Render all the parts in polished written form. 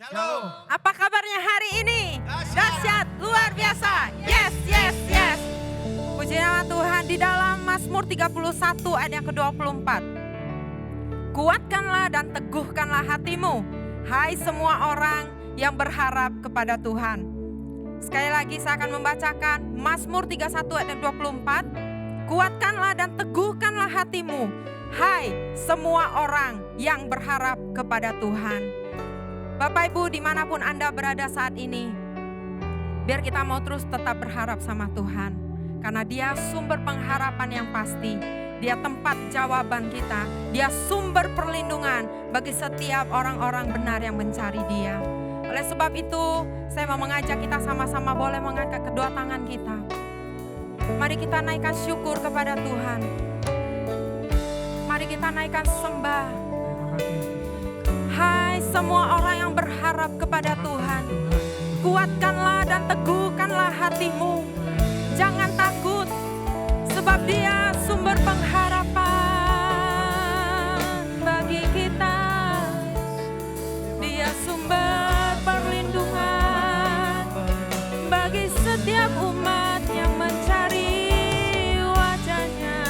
Shalom. Apa kabarnya hari ini? Dahsyat. Luar biasa. Yes, yes, yes. Puji nama Tuhan. Di dalam Mazmur 31 ayat yang ke-24. Kuatkanlah dan teguhkanlah hatimu, hai semua orang yang berharap kepada Tuhan. Sekali lagi saya akan membacakan Mazmur 31 ayat yang 24. Kuatkanlah dan teguhkanlah hatimu, hai semua orang yang berharap kepada Tuhan. Bapak Ibu dimanapun Anda berada saat ini, biar kita mau terus tetap berharap sama Tuhan. Karena Dia sumber pengharapan yang pasti. Dia tempat jawaban kita. Dia sumber perlindungan bagi setiap orang-orang benar yang mencari Dia. Oleh sebab itu, saya mau mengajak kita sama-sama boleh mengangkat kedua tangan kita. Mari kita naikkan syukur kepada Tuhan. Mari kita naikkan sembah. Hai semua orang yang berharap kepada Tuhan, kuatkanlah dan teguhkanlah hatimu. Jangan takut, sebab Dia sumber pengharapan bagi kita. Dia sumber perlindungan bagi setiap umat yang mencari wajah-Nya.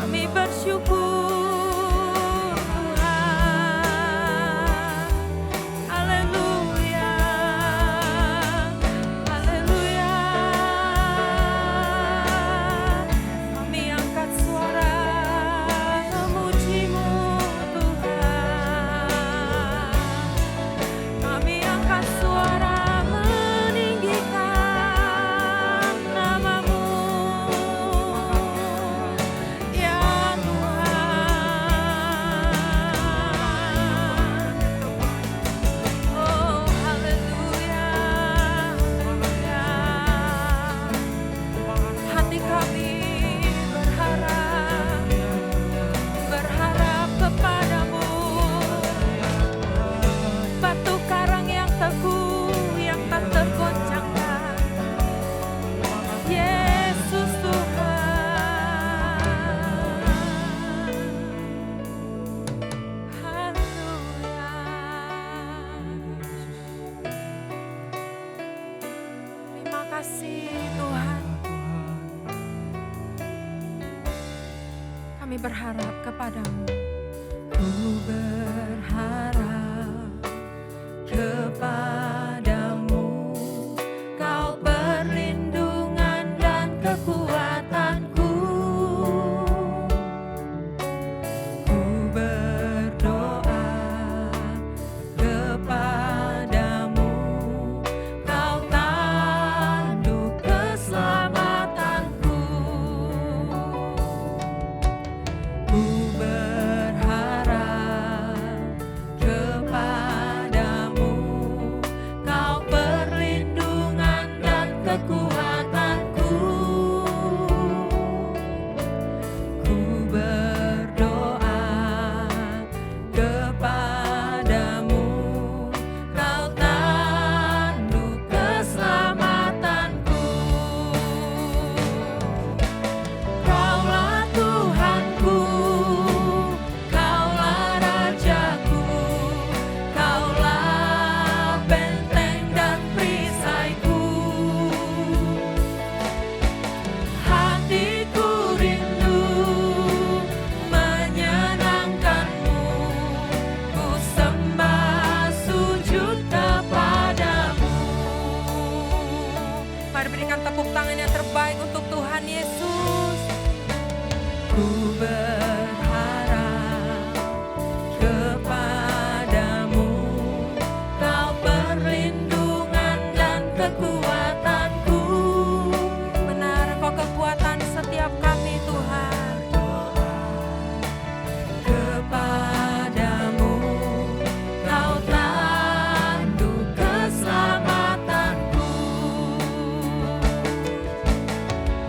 Kami bersyukur. Kami berharap kepadamu. Ku berharap kepadamu. Kau perlindungan dan kekuatanku. Ku berdoa kepadamu. Kau tanduk keselamatanku. Ku berharap kepadamu. Kau perlindungan dan kekuatanku. Ku berdoa kepadamu. Kau tanduk keselamatanku. Kaulah Tuhanku, Kaulah Rajaku, Kaulah benteng dan perisaiku. Hatiku rindu menyenangkanmu, ku sembah sujud kepadamu. Mari berikan tepuk tangan yang terbaik untuk Tuhan Yesus. Ku berharap kepadamu. Kau perlindungan dan kekuatanku. Benar, Engkau kekuatan setiap kami Tuhan. Kepadamu Kau tanduk keselamatanku.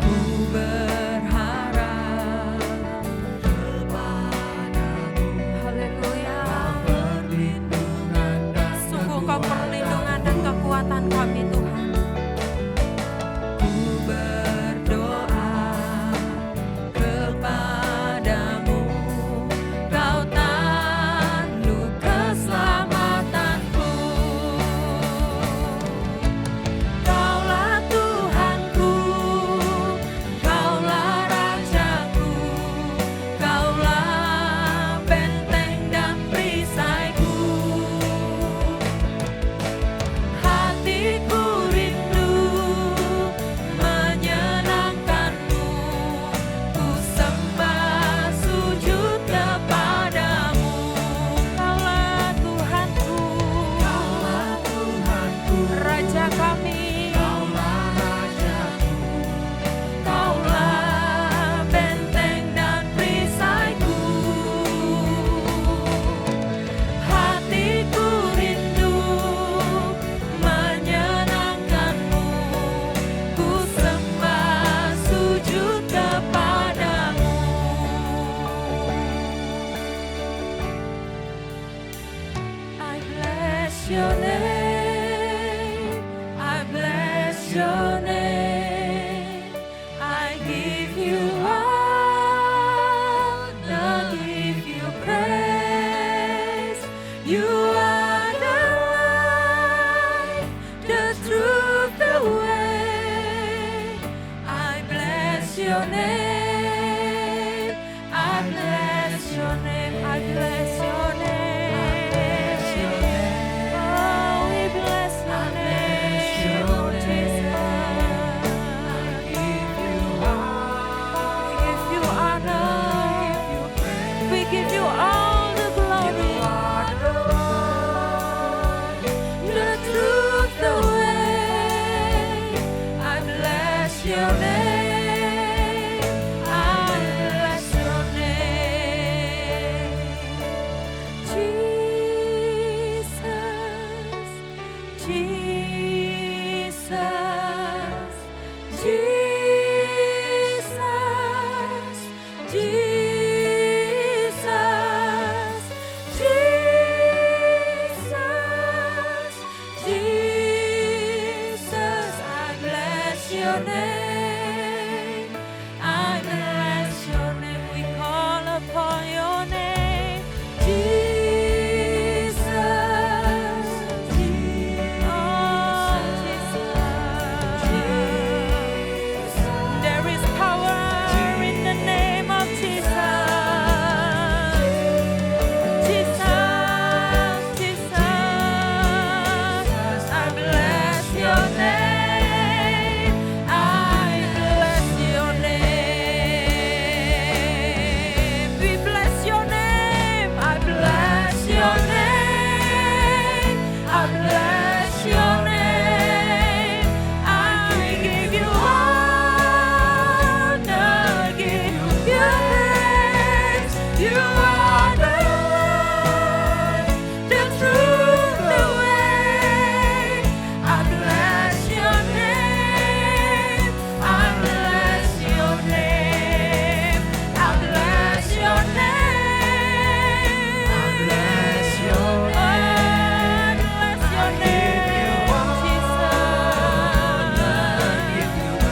Ku berharap give you honor, give you praise. You are the light, the truth, the way. I bless your name. I bless your name. I bless your name. Oh, we bless your name, Jesus. We give you honor. We give you all the glory. The truth, the way. I bless your name. I bless your name. Jesus, Jesus, Jesus, Jesus, Jesus, Jesus. I bless your name. I bless your name. We call upon your name, Jesus. Oh, Jesus. There is power in the name of Jesus. Jesus, Jesus. I bless your name. I bless your name. We bless your name. I bless your name. I bless your name. I give you honor, give you praise. You are the light, the truth, the way. I bless your name. I bless your name. I bless your name. I bless your name. I bless your name,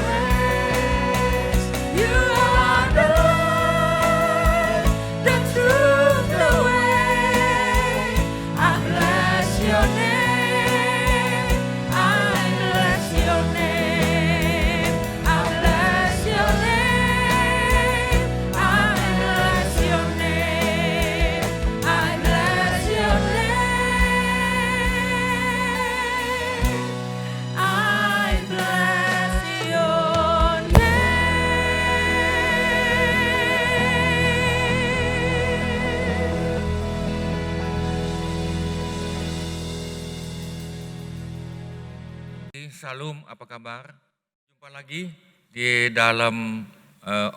Jesus. You are the light, the truth, the way. I bless your name. I bless your name. I bless your name. I bless your name. I bless your name. I bless your name. Shalom, apa kabar? Jumpa lagi di dalam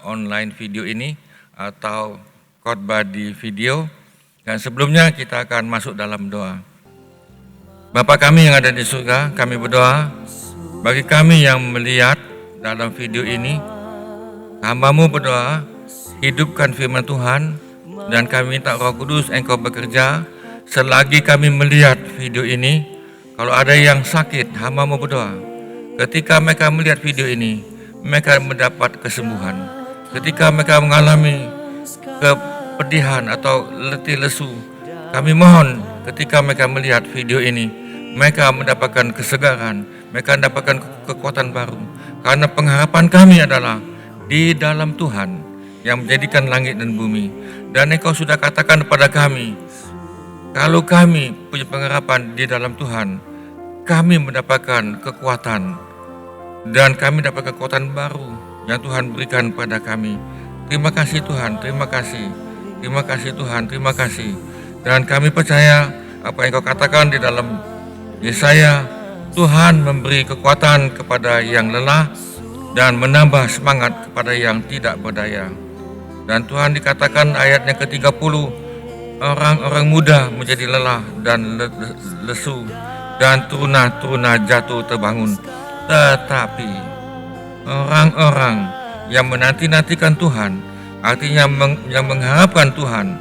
online video ini atau khotbah di video. Dan sebelumnya kita akan masuk dalam doa. Bapa kami yang ada di surga, kami berdoa bagi kami yang melihat dalam video ini. Hamba-Mu berdoa, hidupkan firman Tuhan, dan kami minta Roh Kudus Engkau bekerja selagi kami melihat video ini. Kalau ada yang sakit, hamba-Mu berdoa, ketika mereka melihat video ini, mereka mendapat kesembuhan. Ketika mereka mengalami kepedihan atau letih lesu, kami mohon ketika mereka melihat video ini, mereka mendapatkan kesegaran, mereka mendapatkan kekuatan baru. Karena pengharapan kami adalah di dalam Tuhan yang menjadikan langit dan bumi. Dan Engkau sudah katakan kepada kami, kalau kami punya pengharapan di dalam Tuhan, kami mendapatkan kekuatan dan kami dapat kekuatan baru yang Tuhan berikan pada kami. Terima kasih Tuhan, terima kasih. Terima kasih Tuhan, terima kasih. Dan kami percaya apa yang Kau katakan di dalam Yesaya, Tuhan memberi kekuatan kepada yang lelah dan menambah semangat kepada yang tidak berdaya. Dan Tuhan dikatakan ayat yang ke-30, orang-orang muda menjadi lelah dan lesu, dan teruna-teruna jatuh terbangun. Tetapi orang-orang yang menanti-nantikan Tuhan, artinya yang mengharapkan Tuhan,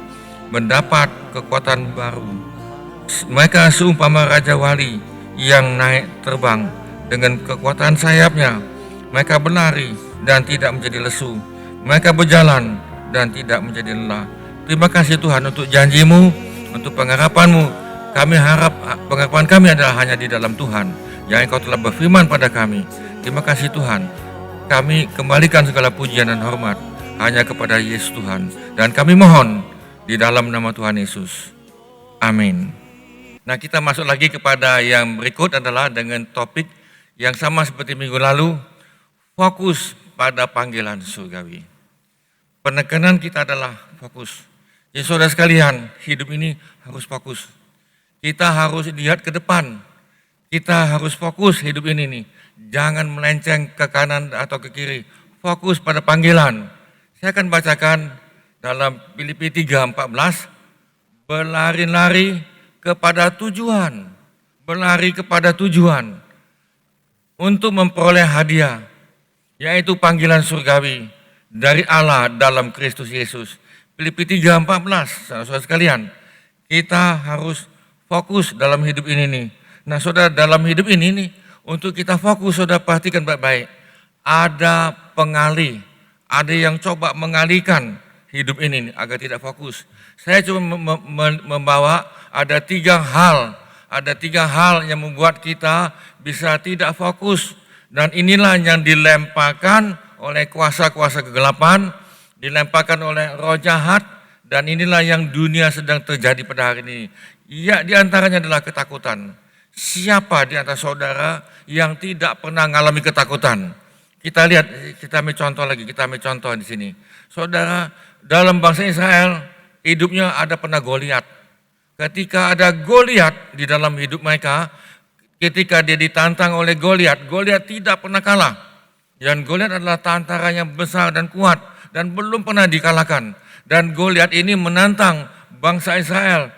mendapat kekuatan baru. Mereka seumpama Raja Wali yang naik terbang dengan kekuatan sayapnya. Mereka berlari dan tidak menjadi lesu. Mereka berjalan dan tidak menjadi lelah. Terima kasih Tuhan untuk janji-Mu, untuk pengharapan-Mu. Kami harap pengharapan kami adalah hanya di dalam Tuhan, yang Engkau telah berfirman pada kami. Terima kasih Tuhan. Kami kembalikan segala pujian dan hormat hanya kepada Yesus Tuhan. Dan kami mohon di dalam nama Tuhan Yesus. Amin. Nah, kita masuk lagi kepada yang berikut adalah dengan topik yang sama seperti minggu lalu, fokus pada panggilan surgawi. Penekanan kita adalah fokus. Jadi saudara sekalian, hidup ini harus fokus. Kita harus lihat ke depan. Kita harus fokus hidup ini nih. Jangan melenceng ke kanan atau ke kiri. Fokus pada panggilan. Saya akan bacakan dalam Filipi 3:14. Berlari-lari kepada tujuan. Berlari kepada tujuan. Untuk memperoleh hadiah. Yaitu panggilan surgawi dari Allah dalam Kristus Yesus. Filipi 3:14. Saudara sekalian, kita harus fokus dalam hidup ini nih. Nah saudara, dalam hidup ini nih, untuk kita fokus, saudara perhatikan baik-baik. Ada pengalih, ada yang coba mengalihkan hidup ini nih, agar tidak fokus. Saya cuma membawa ada tiga hal yang membuat kita bisa tidak fokus. Dan inilah yang dilemparkan oleh kuasa-kuasa kegelapan, dilemparkan oleh roh jahat, dan inilah yang dunia sedang terjadi pada hari ini. Ya, diantaranya adalah ketakutan. Siapa di antara saudara yang tidak pernah mengalami ketakutan? Kita lihat, kita ambil contoh di sini. Saudara, dalam bangsa Israel, hidupnya ada pernah Goliat. Ketika ada Goliat di dalam hidup mereka, ketika dia ditantang oleh Goliat, Goliat tidak pernah kalah. Dan Goliat adalah tentara yang besar dan kuat dan belum pernah dikalahkan. Dan Goliat ini menantang bangsa Israel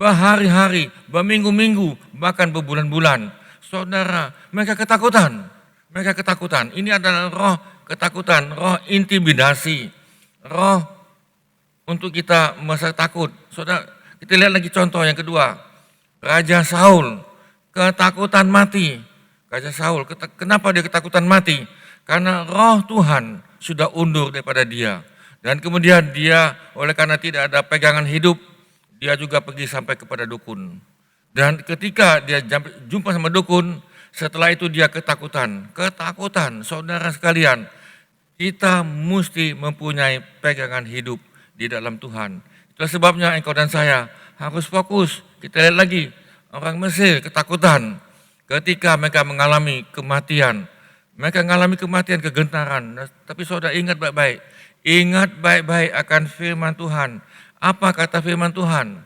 berhari-hari, berminggu-minggu, bahkan berbulan-bulan. Saudara, mereka ketakutan. Ini adalah roh ketakutan, roh intimidasi, roh untuk kita merasa takut. Saudara, kita lihat lagi contoh yang kedua. Raja Saul, ketakutan mati. Raja Saul, kenapa dia ketakutan mati? Karena roh Tuhan sudah undur daripada dia. Dan kemudian dia, oleh karena tidak ada pegangan hidup, dia juga pergi sampai kepada dukun. Dan ketika dia jumpa sama dukun, setelah itu dia ketakutan. Saudara sekalian, kita mesti mempunyai pegangan hidup di dalam Tuhan. Itulah sebabnya engkau dan saya harus fokus. Kita lihat lagi, orang Mesir ketakutan ketika mereka mengalami kematian. Mereka mengalami kematian, kegentaran. Tapi saudara ingat baik-baik. Ingat baik-baik akan firman Tuhan. Apa kata firman Tuhan?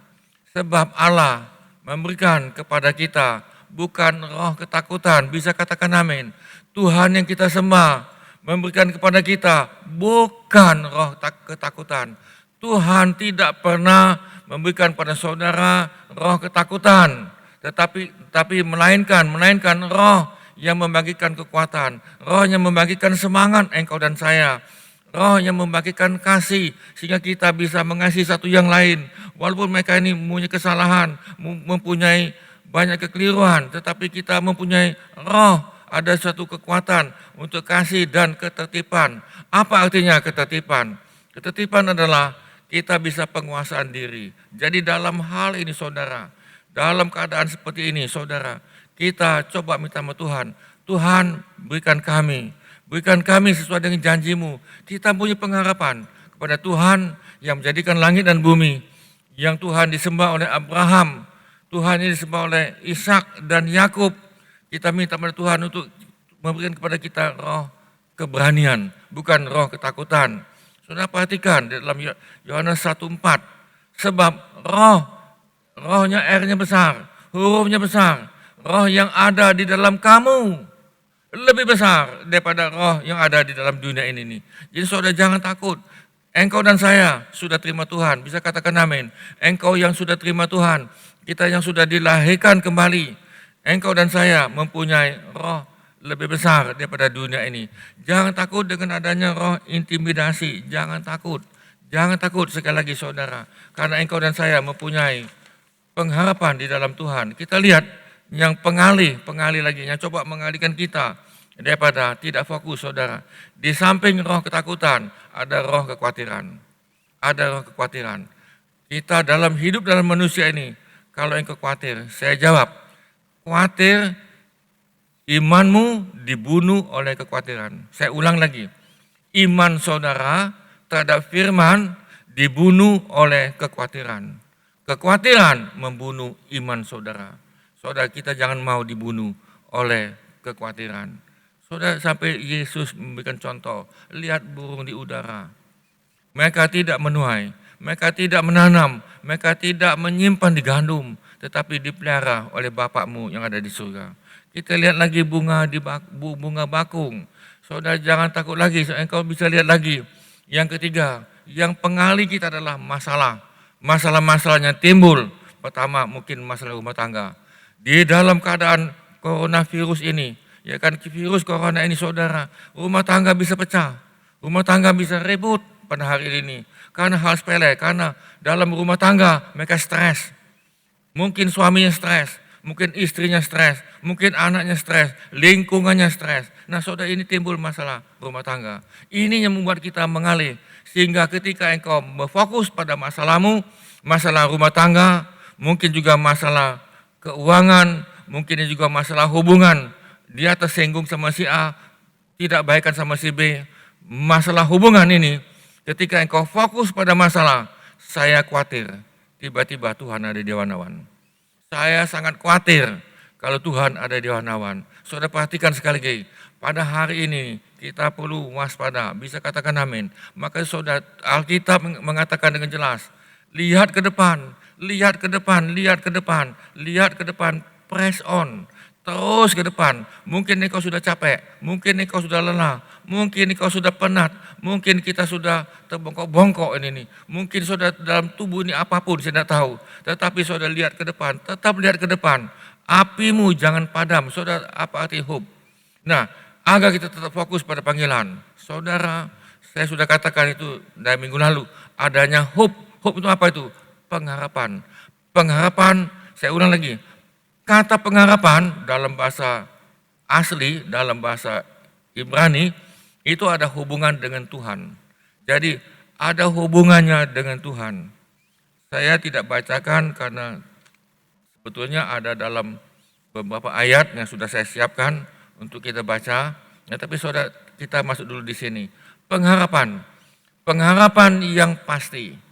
Sebab Allah memberikan kepada kita bukan roh ketakutan. Bisa katakan amin. Tuhan yang kita sembah memberikan kepada kita bukan roh ketakutan. Tuhan tidak pernah memberikan pada saudara roh ketakutan. Tetapi melainkan roh yang membagikan kekuatan. Roh yang membagikan semangat engkau dan saya. Roh yang membagikan kasih sehingga kita bisa mengasihi satu yang lain. Walaupun mereka ini mempunyai kesalahan, mempunyai banyak kekeliruan, tetapi kita mempunyai roh, ada suatu kekuatan untuk kasih dan ketertiban. Apa artinya ketertiban? Ketertiban adalah kita bisa penguasaan diri. Jadi dalam hal ini saudara, dalam keadaan seperti ini saudara, kita coba minta sama Tuhan. Tuhan berikan kami sesuai dengan janji-Mu. Kita punya pengharapan kepada Tuhan yang menjadikan langit dan bumi, yang Tuhan disembah oleh Abraham, Tuhan ini disembah oleh Ishak dan Yakub. Kita minta kepada Tuhan untuk memberikan kepada kita roh keberanian, bukan roh ketakutan. Saudara perhatikan di dalam Yohanes 1:4, sebab rohnya R-nya besar, hurufnya besar, roh yang ada di dalam kamu lebih besar daripada roh yang ada di dalam dunia ini nih. Jadi saudara jangan takut. Engkau dan saya sudah terima Tuhan. Bisa katakan amin. Engkau yang sudah terima Tuhan. Kita yang sudah dilahirkan kembali. Engkau dan saya mempunyai roh lebih besar daripada dunia ini. Jangan takut dengan adanya roh intimidasi. Jangan takut. Jangan takut sekali lagi saudara. Karena engkau dan saya mempunyai pengharapan di dalam Tuhan. Kita lihat yang pengalih lagi, yang coba mengalihkan kita. daripada tidak fokus, saudara. Di samping roh ketakutan, ada roh kekhawatiran. Ada roh kekhawatiran. Kita dalam hidup dalam manusia ini, kalau engkau khawatir, saya jawab, khawatir imanmu dibunuh oleh kekhawatiran. Saya ulang lagi, iman saudara terhadap firman dibunuh oleh kekhawatiran. Kekhawatiran membunuh iman saudara. Saudara, kita jangan mau dibunuh oleh kekhawatiran. Saudara, sampai Yesus memberikan contoh, lihat burung di udara. Mereka tidak menuai, mereka tidak menanam, mereka tidak menyimpan di gandum, tetapi dipelihara oleh Bapakmu yang ada di surga. Kita lihat lagi bunga di bunga bakung. Saudara, jangan takut lagi, engkau bisa lihat lagi. Yang ketiga, yang pengali kita adalah masalah. Masalah-masalahnya timbul. Pertama, mungkin masalah rumah tangga. Di dalam keadaan coronavirus ini, ya kan, virus corona ini saudara, rumah tangga bisa pecah, rumah tangga bisa ribut pada hari ini. Karena hal sepele, karena dalam rumah tangga mereka stres. Mungkin suaminya stres, mungkin istrinya stres, mungkin anaknya stres, lingkungannya stres. Nah saudara, ini timbul masalah rumah tangga. Ini yang membuat kita mengalih. Sehingga ketika engkau berfokus pada masalahmu, masalah rumah tangga, mungkin juga masalah keuangan, mungkin juga masalah hubungan, dia tersinggung sama si A, tidak baikan sama si B. Masalah hubungan ini, ketika engkau fokus pada masalah, saya khawatir tiba-tiba Tuhan ada di awan-awan. Saya sangat khawatir kalau Tuhan ada di awan-awan. Saudara, perhatikan sekali lagi, pada hari ini kita perlu waspada, bisa katakan amin. Maka saudara, Alkitab mengatakan dengan jelas, lihat ke depan, lihat ke depan, lihat ke depan, lihat ke depan, press on. Terus ke depan, mungkin engkau sudah capek, mungkin engkau sudah lelah, mungkin engkau sudah penat, mungkin kita sudah terbongkok-bongkok ini. Mungkin saudara dalam tubuh ini apapun, saya tidak tahu. Tetapi saudara lihat ke depan, tetap lihat ke depan. Apimu jangan padam, saudara, apa arti hope? Nah, agar kita tetap fokus pada panggilan. Saudara, saya sudah katakan itu dari minggu lalu, adanya hope. Hope itu apa itu? Pengharapan. Pengharapan, saya ulang lagi. Kata pengharapan dalam bahasa asli, dalam bahasa Ibrani, itu ada hubungan dengan Tuhan. Jadi ada hubungannya dengan Tuhan. Saya tidak bacakan karena sebetulnya ada dalam beberapa ayat yang sudah saya siapkan untuk kita baca. Ya, tapi saudara, kita masuk dulu di sini. Pengharapan. Pengharapan yang pasti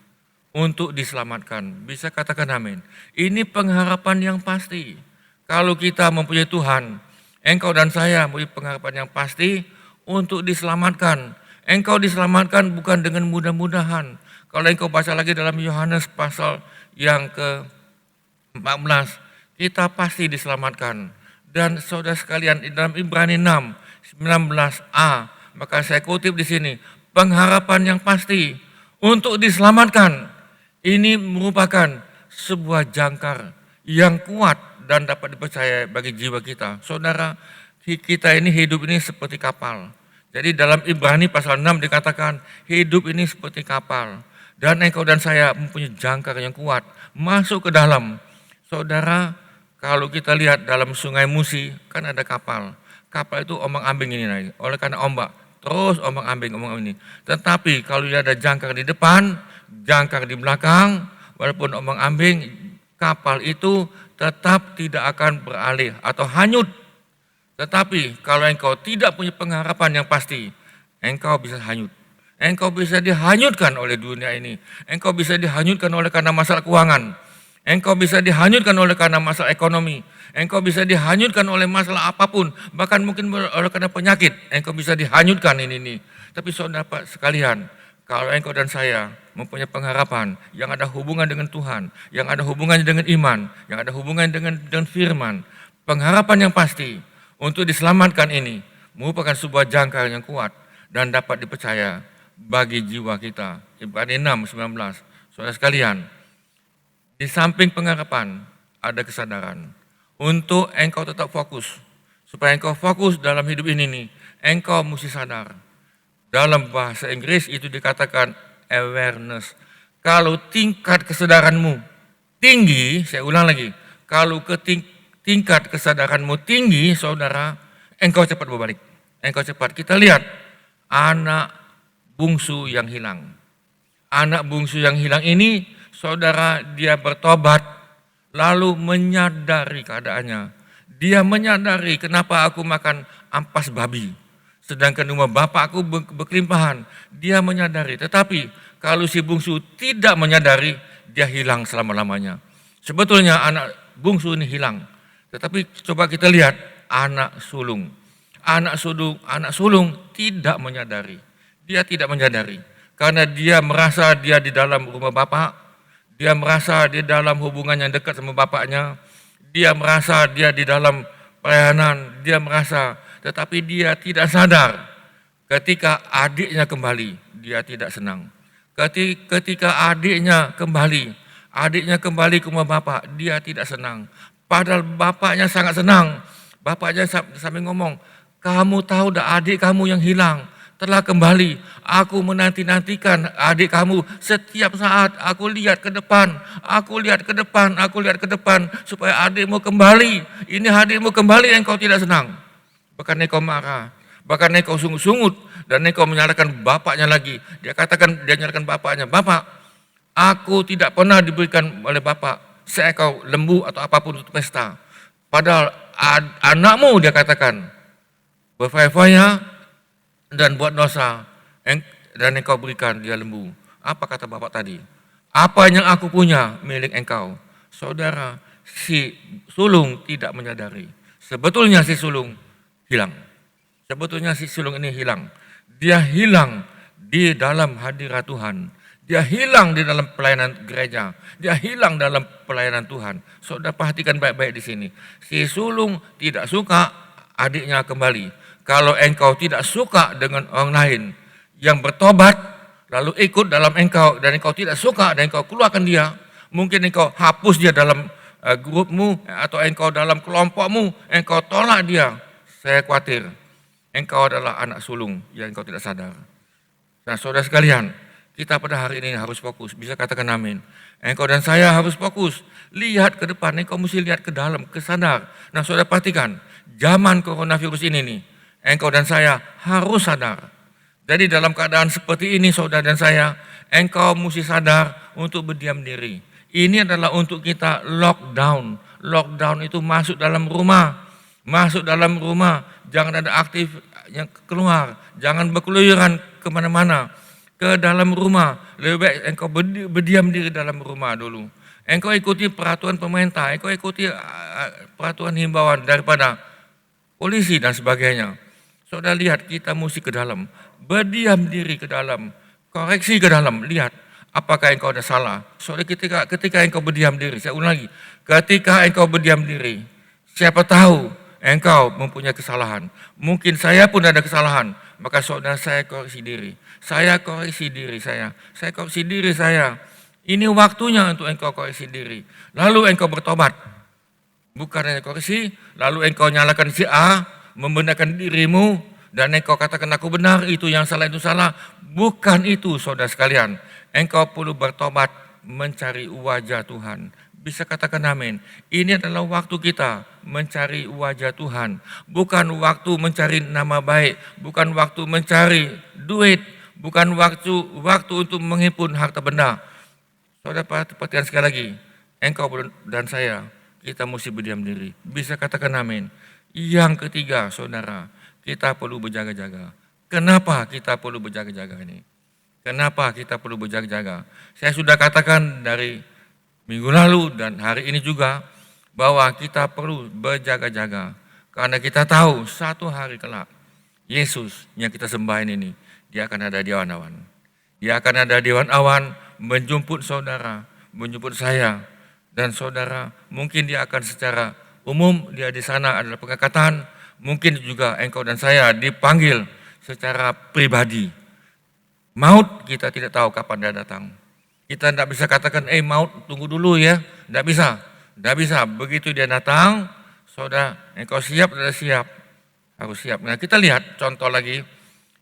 untuk diselamatkan. Bisa katakan amin. Ini pengharapan yang pasti. Kalau kita mempunyai Tuhan, engkau dan saya mempunyai pengharapan yang pasti untuk diselamatkan. Engkau diselamatkan bukan dengan mudah-mudahan. Kalau engkau baca lagi dalam Yohanes pasal yang ke-14, kita pasti diselamatkan. Dan saudara sekalian, dalam Ibrani 6, 19a, maka saya kutip di sini, pengharapan yang pasti untuk diselamatkan. Ini merupakan sebuah jangkar yang kuat dan dapat dipercaya bagi jiwa kita. Saudara, kita ini hidup ini seperti kapal. Jadi dalam Ibrani pasal 6 dikatakan hidup ini seperti kapal. Dan engkau dan saya mempunyai jangkar yang kuat masuk ke dalam. Saudara, kalau kita lihat dalam Sungai Musi kan ada kapal. Kapal itu ombang-ambing ini naik. Oleh karena ombak, terus ombang-ambing ini. Tetapi kalau ada jangkar di depan, jangkar di belakang, walaupun ombang-ambing, kapal itu tetap tidak akan beralih atau hanyut. Tetapi kalau engkau tidak punya pengharapan yang pasti, engkau bisa hanyut. Engkau bisa dihanyutkan oleh dunia ini. Engkau bisa dihanyutkan oleh karena masalah keuangan. Engkau bisa dihanyutkan oleh karena masalah ekonomi. Engkau bisa dihanyutkan oleh masalah apapun. Bahkan mungkin oleh karena penyakit. Engkau bisa dihanyutkan ini. Tapi saudara sekalian, kalau engkau dan saya mempunyai pengharapan yang ada hubungan dengan Tuhan, yang ada hubungannya dengan iman, yang ada hubungannya dengan firman, pengharapan yang pasti untuk diselamatkan ini merupakan sebuah jangkar yang kuat dan dapat dipercaya bagi jiwa kita. Ibrani 6, 19. Saudara sekalian, di samping pengharapan ada kesadaran untuk engkau tetap fokus. Supaya engkau fokus dalam hidup ini nih, engkau mesti sadar. Dalam bahasa Inggris itu dikatakan awareness. Kalau tingkat kesadaranmu tinggi, saya ulang lagi, kalau tingkat kesadaranmu tinggi, saudara, engkau cepat berbalik. engkau cepat. Kita lihat anak bungsu yang hilang. Anak bungsu yang hilang ini, saudara, dia bertobat lalu menyadari keadaannya. Dia menyadari kenapa aku makan ampas babi, sedangkan rumah bapak aku berkelimpahan. Dia menyadari, tetapi kalau si bungsu tidak menyadari, dia hilang selama-lamanya. Sebetulnya anak bungsu ini hilang, tetapi coba kita lihat anak sulung. Anak sulung tidak menyadari. Dia tidak menyadari karena dia merasa dia di dalam rumah bapak, dia merasa di dalam hubungan yang dekat sama bapaknya, dia merasa dia di dalam pelayanan, dia merasa, tetapi dia tidak sadar ketika adiknya kembali, dia tidak senang. Ketika adiknya kembali ke rumah bapak, dia tidak senang. Padahal bapaknya sangat senang. Bapaknya sampai ngomong, kamu tahu dah adik kamu yang hilang telah kembali. Aku menanti-nantikan adik kamu setiap saat. Aku lihat ke depan supaya adikmu kembali. Ini adikmu kembali, engkau tidak senang. Bahkan engkau marah, bahkan engkau sungut-sungut, dan engkau menyalahkan bapaknya lagi. Dia nyalahkan bapaknya, bapak, aku tidak pernah diberikan oleh bapak seekor lembu atau apapun untuk pesta. Padahal anakmu, dia katakan, berfoya-foya dan buat dosa, dan engkau berikan dia lembu. Apa kata bapak tadi? Apa yang aku punya milik engkau. Saudara, si sulung tidak menyadari. Sebetulnya si sulung hilang. Sebetulnya si sulung ini hilang. Dia hilang di dalam hadirat Tuhan. Dia hilang di dalam pelayanan gereja. Dia hilang dalam pelayanan Tuhan. Saudara perhatikan baik-baik di sini. Si sulung tidak suka adiknya kembali. Kalau engkau tidak suka dengan orang lain yang bertobat, lalu ikut dalam engkau, dan engkau tidak suka dan engkau keluarkan dia, mungkin engkau hapus dia dalam grupmu atau engkau dalam kelompokmu, engkau tolak dia. Saya khawatir engkau adalah anak sulung yang engkau tidak sadar. Nah, saudara sekalian, kita pada hari ini harus fokus. Bisa katakan amin. Engkau dan saya harus fokus. Lihat ke depan, engkau mesti lihat ke dalam, kesadar. Nah, saudara perhatikan, zaman coronavirus ini nih, engkau dan saya harus sadar. Jadi dalam keadaan seperti ini, saudara dan saya, engkau mesti sadar untuk berdiam diri. Ini adalah untuk kita lockdown. Lockdown itu masuk dalam rumah. Masuk dalam rumah, jangan ada aktif yang keluar. Jangan berkeluyuran kemana-mana. Ke dalam rumah, lebih baik engkau berdiam diri dalam rumah dulu. Engkau ikuti peraturan pemerintah, engkau ikuti peraturan himbauan daripada polisi dan sebagainya. Saudara lihat, kita mesti ke dalam, berdiam diri ke dalam, koreksi ke dalam, lihat apakah engkau ada salah. Saudara, ketika engkau berdiam diri, saya ulang lagi, ketika engkau berdiam diri, siapa tahu engkau mempunyai kesalahan. Mungkin saya pun ada kesalahan, maka saudara, saya koreksi diri. Saya koreksi diri saya koreksi diri saya. Ini waktunya untuk engkau koreksi diri. Lalu engkau bertobat. Bukan hanya koreksi, lalu engkau nyalakan si A, membenarkan dirimu, dan engkau katakan aku benar, itu yang salah, itu salah. Bukan itu, saudara sekalian. Engkau perlu bertobat, mencari wajah Tuhan. Bisa katakan amin. Ini adalah waktu kita mencari wajah Tuhan. Bukan waktu mencari nama baik, bukan waktu mencari duit, bukan waktu untuk menghimpun harta benda. Saudara, perhatikan sekali lagi. Engkau dan saya, kita mesti berdiam diri. Bisa katakan amin. Yang ketiga, saudara, kita perlu berjaga-jaga. Kenapa kita perlu berjaga-jaga ini? Kenapa kita perlu berjaga-jaga? Saya sudah katakan dari minggu lalu dan hari ini juga bahwa kita perlu berjaga-jaga. Karena kita tahu satu hari kelak, Yesus yang kita sembahin ini, dia akan ada di awan-awan. Dia akan ada di awan-awan menjemput saudara, menjemput saya. Dan saudara, mungkin dia akan secara umum, dia di sana adalah pengangkatan, mungkin juga engkau dan saya dipanggil secara pribadi. Maut kita tidak tahu kapan dia datang. Kita tidak bisa katakan, maut tunggu dulu ya. Tidak bisa. Begitu dia datang, saudara, engkau siap, sudah siap. Harus siap. Nah, kita lihat contoh lagi.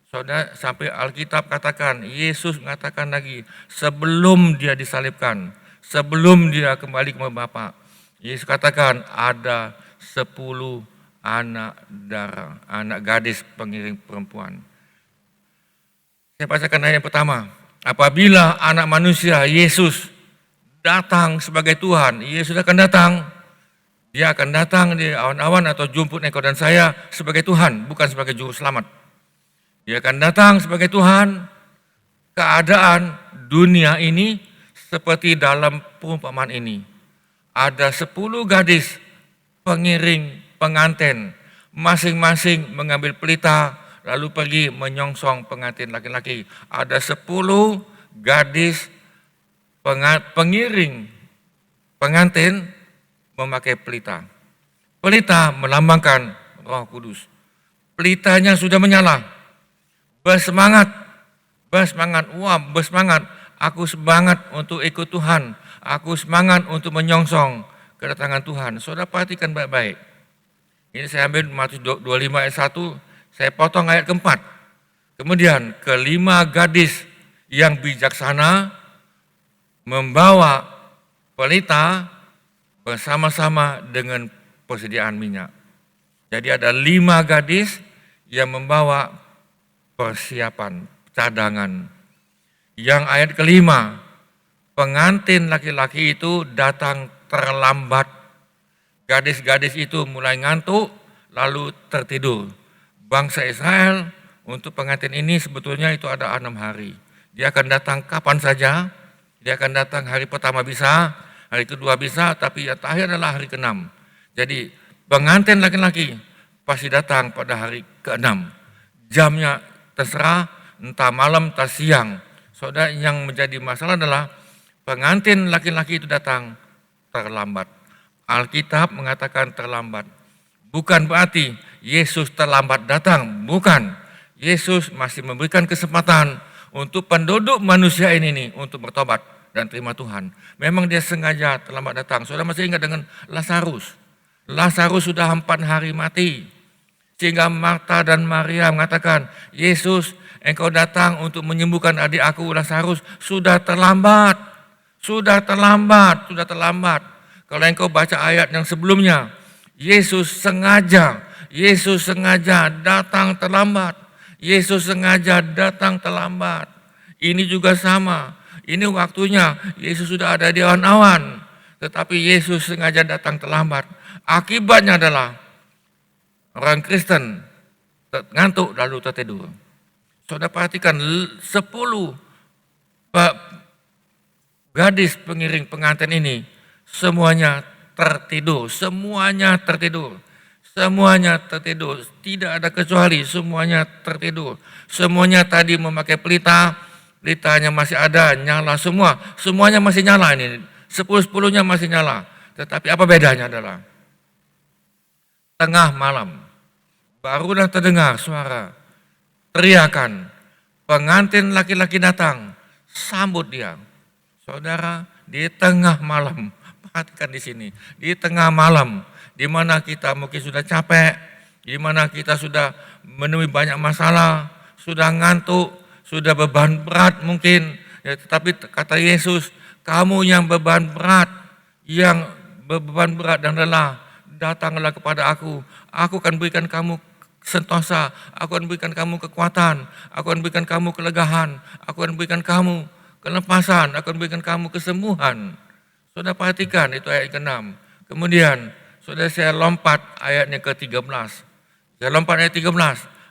Saudara, sampai Alkitab katakan, Yesus mengatakan lagi, sebelum dia disalibkan, sebelum dia kembali ke Bapa, Yesus katakan ada 10 anak darah, anak gadis pengiring perempuan. Saya bacakan ayat yang pertama. Apabila anak manusia Yesus datang sebagai Tuhan, Yesus akan datang. Dia akan datang di awan-awan atau jemput engkau dan saya sebagai Tuhan, bukan sebagai juru selamat. Dia akan datang sebagai Tuhan. Keadaan dunia ini seperti dalam perumpamaan ini. Ada 10 gadis pengiring pengantin, masing-masing mengambil pelita lalu pergi menyongsong pengantin laki-laki. Ada 10 gadis pengiring pengantin memakai pelita. Pelita melambangkan Roh Kudus. Pelitanya sudah menyala. Bersemangat. Bersemangat. Aku semangat untuk ikut Tuhan. Aku semangat untuk menyongsong kedatangan Tuhan. Saudara perhatikan baik-baik. Ini saya ambil Matius 25 ayat 1. Saya potong ayat keempat. Kemudian kelima gadis yang bijaksana membawa pelita bersama-sama dengan persediaan minyak. Jadi ada 5 gadis yang membawa persiapan, cadangan. Yang ayat kelima, pengantin laki-laki itu datang terlambat. Gadis-gadis itu mulai ngantuk, lalu tertidur. Bangsa Israel untuk pengantin ini sebetulnya itu ada 6 hari. Dia akan datang kapan saja. Dia akan datang hari pertama bisa, hari kedua bisa, tapi yang terakhir adalah hari ke-6. Jadi pengantin laki-laki pasti datang pada hari ke-6. Jamnya terserah, entah malam, entah siang. Saudara, yang menjadi masalah adalah pengantin laki-laki itu datang terlambat. Alkitab mengatakan terlambat. Bukan berarti Yesus terlambat datang, bukan. Yesus masih memberikan kesempatan untuk penduduk manusia ini nih untuk bertobat dan terima Tuhan. Memang dia sengaja terlambat datang. Saudara masih ingat dengan Lazarus. Lazarus sudah 4 hari mati. Sehingga Marta dan Maria mengatakan, Yesus, engkau datang untuk menyembuhkan adik aku Lazarus. Sudah terlambat. Kalau engkau baca ayat yang sebelumnya, Yesus sengaja datang terlambat. Ini juga sama. Ini waktunya Yesus sudah ada di awan-awan, tetapi Yesus sengaja datang terlambat. Akibatnya adalah orang Kristen ngantuk lalu tertidur. Saudara perhatikan 10 gadis pengiring pengantin ini semuanya tertidur. Tidak ada kecuali, semuanya tertidur. Semuanya tadi memakai pelita, pelitanya masih ada, nyala semua. Semuanya masih nyala ini, 10-10-nya masih nyala. Tetapi apa bedanya adalah tengah malam, barulah terdengar suara teriakan, pengantin laki-laki datang, sambut dia. Saudara, di tengah malam, perhatikan di sini, di tengah malam, di mana kita mungkin sudah capek, di mana kita sudah menemui banyak masalah, sudah ngantuk, sudah beban berat mungkin, ya, tetapi kata Yesus, kamu yang beban berat dan lelah, datanglah kepada aku akan berikan kamu sentosa, aku akan berikan kamu kekuatan, aku akan berikan kamu kelegahan, aku akan berikan kamu kelepasan, aku akan berikan kamu kesembuhan. Saudara perhatikan itu ayat ke-6. Kemudian saudara saya lompat ayatnya ke-13. Saya lompat ayat 13.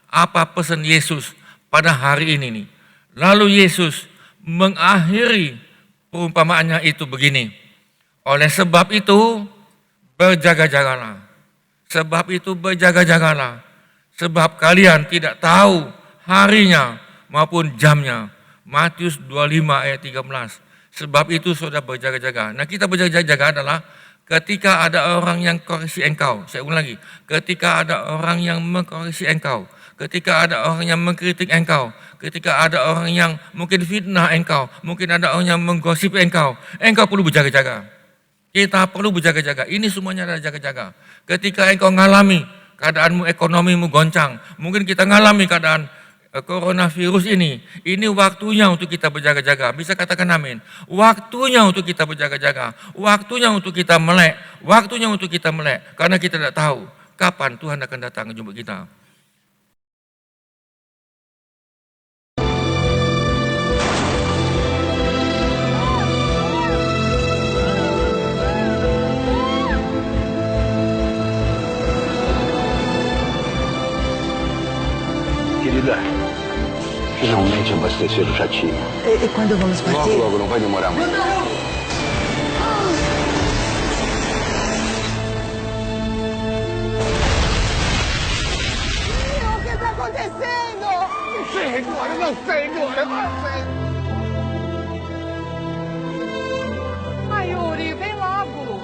Apa pesan Yesus pada hari ini nih? Lalu Yesus mengakhiri perumpamaannya itu begini. Oleh sebab itu berjaga-jagalah. Sebab kalian tidak tahu harinya maupun jamnya. Matius 25 ayat 13. Sebab itu saudara berjaga-jaga. Nah, kita berjaga-jaga adalah ketika ada orang yang koreksi engkau. Saya ulang lagi. Ketika ada orang yang mengkoreksi engkau. Ketika ada orang yang mengkritik engkau. Ketika ada orang yang mungkin fitnah engkau. Mungkin ada orang yang menggosip engkau. Engkau perlu berjaga-jaga. Kita perlu berjaga-jaga. Ini semuanya adalah jaga-jaga. Ketika engkau mengalami keadaanmu, ekonomimu goncang. Mungkin kita mengalami keadaan coronavirus ini waktunya untuk kita berjaga-jaga. Bisa katakan amin. Waktunya untuk kita berjaga-jaga. Waktunya untuk kita melek. Karena kita tidak tahu kapan Tuhan akan datang menjemput kita. Querida, finalmente abastecer o jatinho. E quando vamos partir? Logo, não vai demorar muito. O que está acontecendo? Não sei, Glória, não sei, Glória, não sei. Ai, Yuri, vem logo.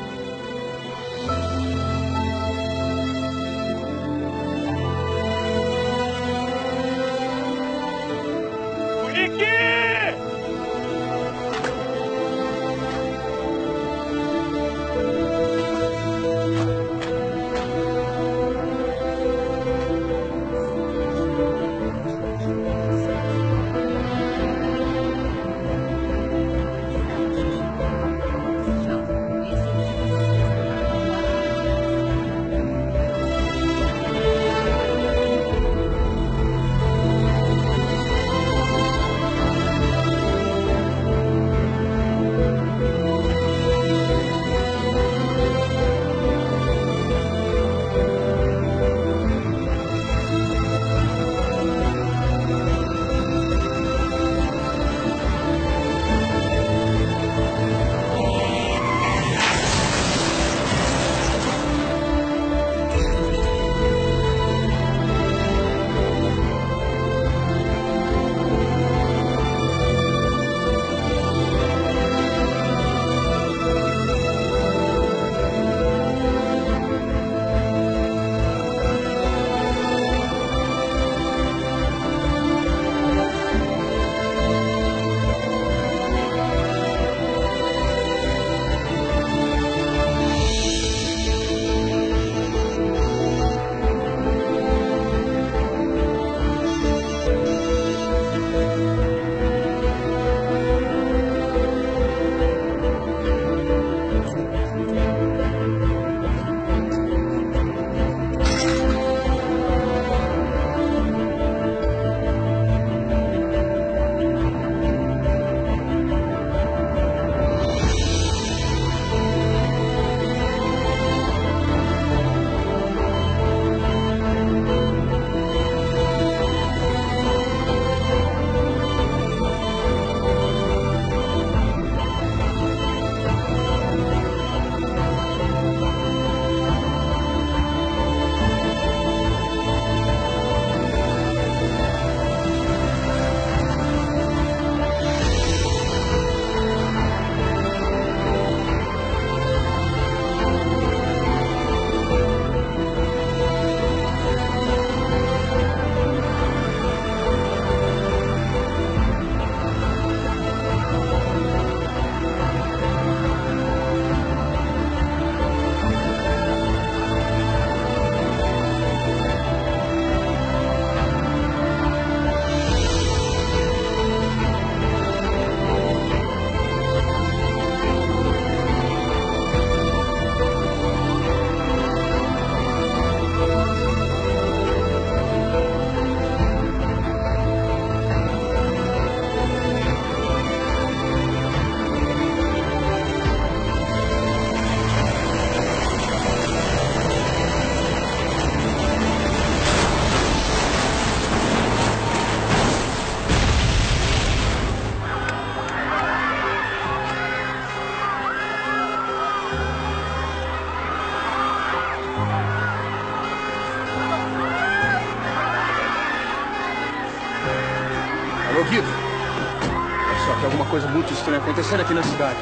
Alô, Guido. Olha só que alguma coisa muito estranha acontecendo aqui na cidade.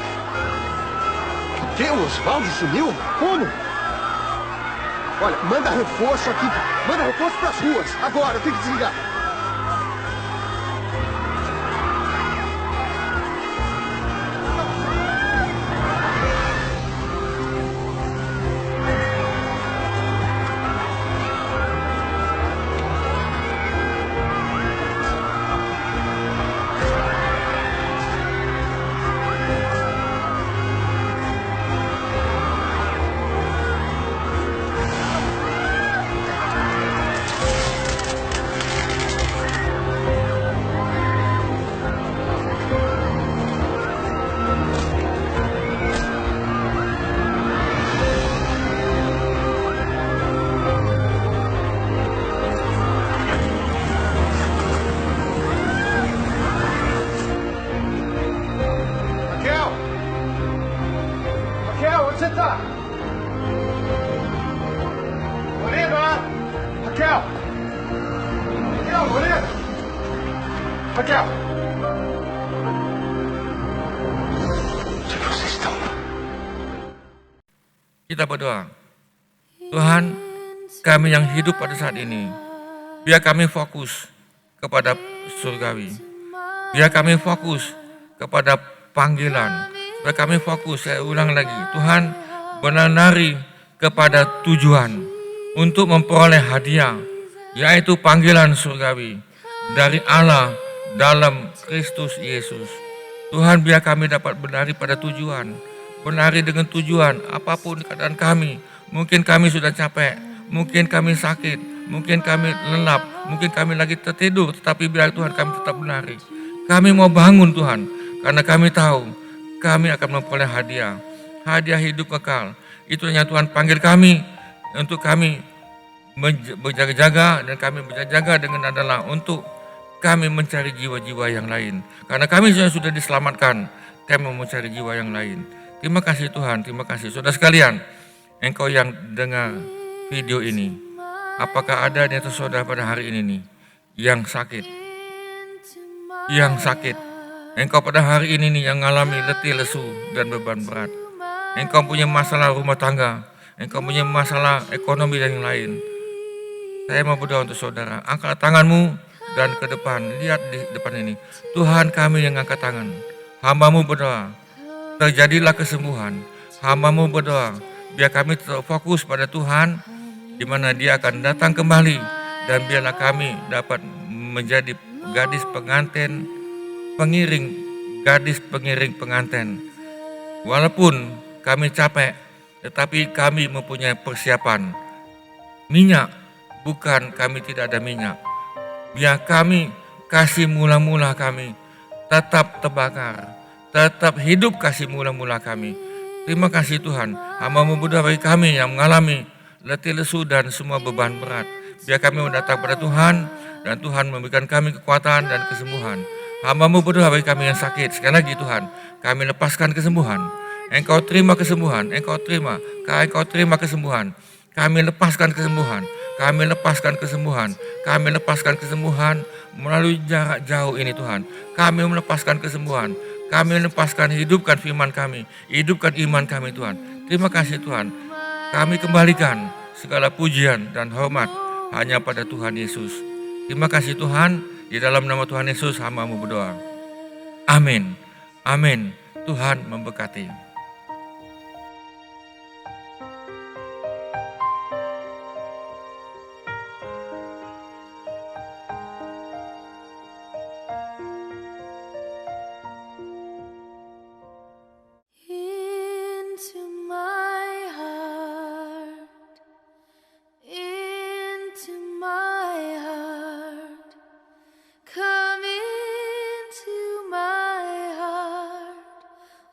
O quê? O Osvaldo sumiu? Como? Olha, manda reforço aqui. Manda reforço pras ruas. Agora, eu tenho que desligar. Raquel! Onde vocês estão? Kita berdoa. Tuhan, kami yang hidup pada saat ini, biar kami fokus kepada surgawi. Biar kami fokus kepada panggilan. Biar kami fokus, saya ulang lagi, Tuhan menari kepada tujuan untuk memperoleh hadiah, yaitu panggilan surgawi dari Allah dalam Kristus Yesus. Tuhan, biar kami dapat menari pada tujuan, menari dengan tujuan apapun keadaan kami. Mungkin kami sudah capek, mungkin kami sakit, mungkin kami lelap, mungkin kami lagi tertidur, tetapi biar Tuhan kami tetap menari. Kami mau bangun Tuhan, karena kami tahu kami akan memperoleh hadiah hidup kekal. Itu yang Tuhan panggil kami, untuk kami berjaga-jaga, dan kami berjaga dengan adalah untuk kami mencari jiwa-jiwa yang lain. Karena kami sudah diselamatkan, kami mau mencari jiwa yang lain. Terima kasih Tuhan, terima kasih. Saudara sekalian, engkau yang dengar video ini, apakah ada di atas saudara pada hari ini nih yang sakit? Engkau pada hari ini nih yang mengalami letih, lesu, dan beban berat. Engkau punya masalah rumah tangga, engkau punya masalah ekonomi dan yang lain. Saya mau berdoa untuk saudara. Angkat tanganmu dan ke depan. Lihat di depan ini. Tuhan, kami yang angkat tangan. Hamba-Mu berdoa, terjadilah kesembuhan. Hamba-Mu berdoa, biar kami tetap fokus pada Tuhan, di mana Dia akan datang kembali, dan biarlah kami dapat menjadi gadis pengantin, gadis pengiring pengantin. Walaupun kami capek, tetapi kami mempunyai persiapan. Minyak, bukan kami tidak ada minyak. Biar kami kasih mula-mula kami tetap terbakar, tetap hidup kasih mula-mula kami. Terima kasih Tuhan. Hamba-Mu berdoa bagi kami yang mengalami letih lesu dan semua beban berat. Biar kami datang pada Tuhan, dan Tuhan memberikan kami kekuatan dan kesembuhan. Hamba-Mu berdoa bagi kami yang sakit. Sekali lagi Tuhan, kami lepaskan kesembuhan. Engkau terima kesembuhan, Engkau terima kesembuhan. Kami lepaskan kesembuhan, kami lepaskan kesembuhan, kami lepaskan kesembuhan melalui jarak jauh ini Tuhan. Kami melepaskan kesembuhan, kami lepaskan, hidupkan firman kami, hidupkan iman kami Tuhan. Terima kasih Tuhan. Kami kembalikan segala pujian dan hormat hanya pada Tuhan Yesus. Terima kasih Tuhan, di dalam nama Tuhan Yesus hamba-Mu berdoa. Amin. Amin. Tuhan memberkati.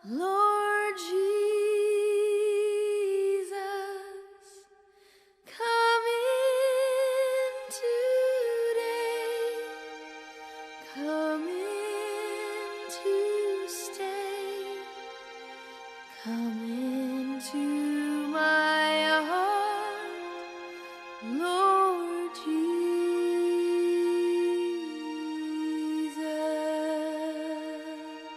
Lord Jesus, come in today, come in to stay, come into my heart, Lord.